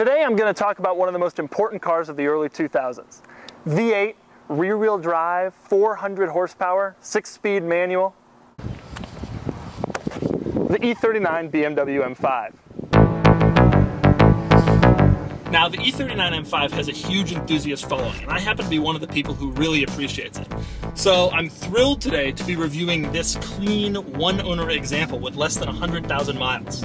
Today I'm going to talk about one of the most important cars of the early 2000s. V8, rear-wheel drive, 400 horsepower, 6-speed manual. The E39 BMW M5. Now, the E39 M5 has a huge enthusiast following, and I happen to be one of the people who really appreciates it. So I'm thrilled today to be reviewing this clean, one-owner example with less than 100,000 miles.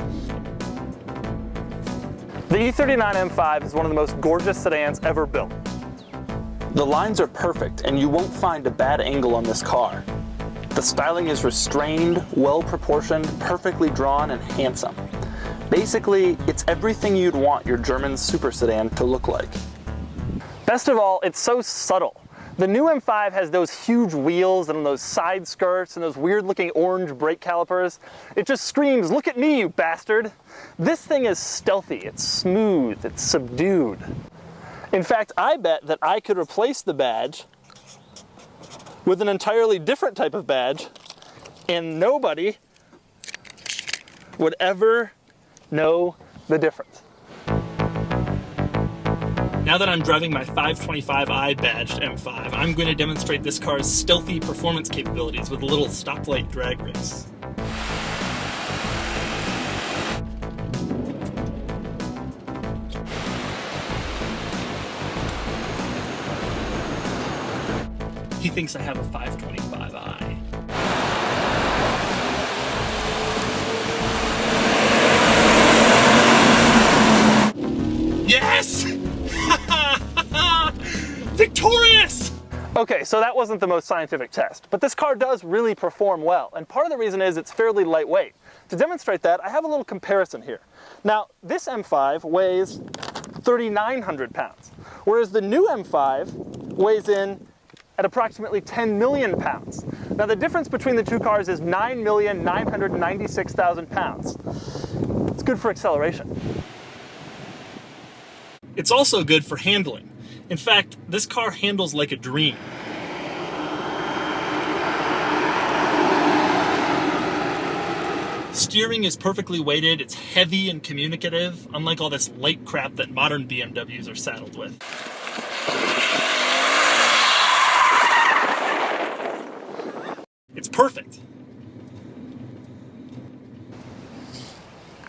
The E39 M5 is one of the most gorgeous sedans ever built. The lines are perfect, and you won't find a bad angle on this car. The styling is restrained, well-proportioned, perfectly drawn, and handsome. Basically, it's everything you'd want your German super sedan to look like. Best of all, it's so subtle. The new M5 has those huge wheels and those side skirts and those weird-looking orange brake calipers. It just screams, "Look at me, you bastard!" This thing is stealthy, it's smooth, it's subdued. In fact, I bet that I could replace the badge with an entirely different type of badge, and nobody would ever know the difference. Now that I'm driving my 525i badged M5, I'm going to demonstrate this car's stealthy performance capabilities with a little stoplight drag race. He thinks I have a 525i. Yes! Victorious! Okay, so that wasn't the most scientific test, but this car does really perform well, and part of the reason is it's fairly lightweight. To demonstrate that, I have a little comparison here. Now, this M5 weighs 3,900 pounds, whereas the new M5 weighs in at approximately 10 million pounds. Now, the difference between the two cars is 9,996,000 pounds. It's good for acceleration. It's also good for handling. In fact, this car handles like a dream. Steering is perfectly weighted, it's heavy and communicative, unlike all this light crap that modern BMWs are saddled with. It's perfect.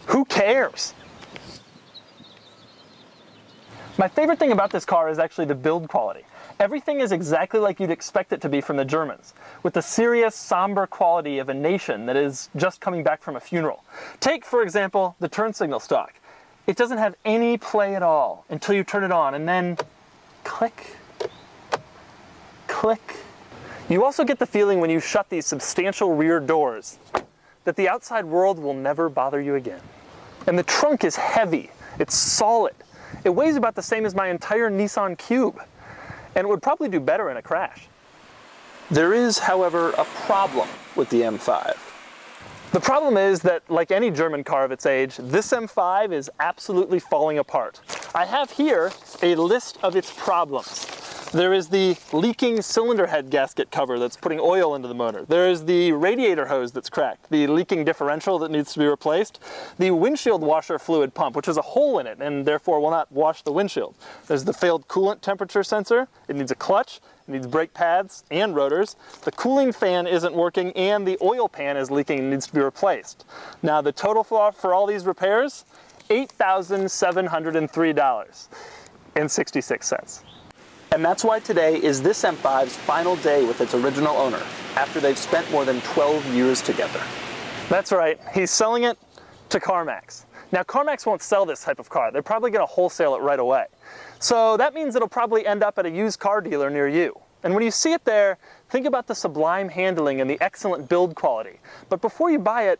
Who cares? My favorite thing about this car is actually the build quality. Everything is exactly like you'd expect it to be from the Germans, with the serious, somber quality of a nation that is just coming back from a funeral. Take, for example, the turn signal stock. It doesn't have any play at all until you turn it on, and then click, click. You also get the feeling when you shut these substantial rear doors that the outside world will never bother you again. And the trunk is heavy, it's solid. It weighs about the same as my entire Nissan Cube, and it would probably do better in a crash. There is, however, a problem with the M5. The problem is that, like any German car of its age, this M5 is absolutely falling apart. I have here a list of its problems. There is the leaking cylinder head gasket cover that's putting oil into the motor. There is the radiator hose that's cracked, the leaking differential that needs to be replaced, the windshield washer fluid pump, which has a hole in it and therefore will not wash the windshield. There's the failed coolant temperature sensor. It needs a clutch, it needs brake pads and rotors. The cooling fan isn't working and the oil pan is leaking and needs to be replaced. Now the total for all these repairs, $8,703.66. And that's why today is this M5's final day with its original owner, after they've spent more than 12 years together. That's right, he's selling it to CarMax. Now, CarMax won't sell this type of car. They're probably going to wholesale it right away. So that means it'll probably end up at a used car dealer near you. And when you see it there, think about the sublime handling and the excellent build quality. But before you buy it,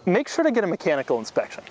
make sure to get a mechanical inspection.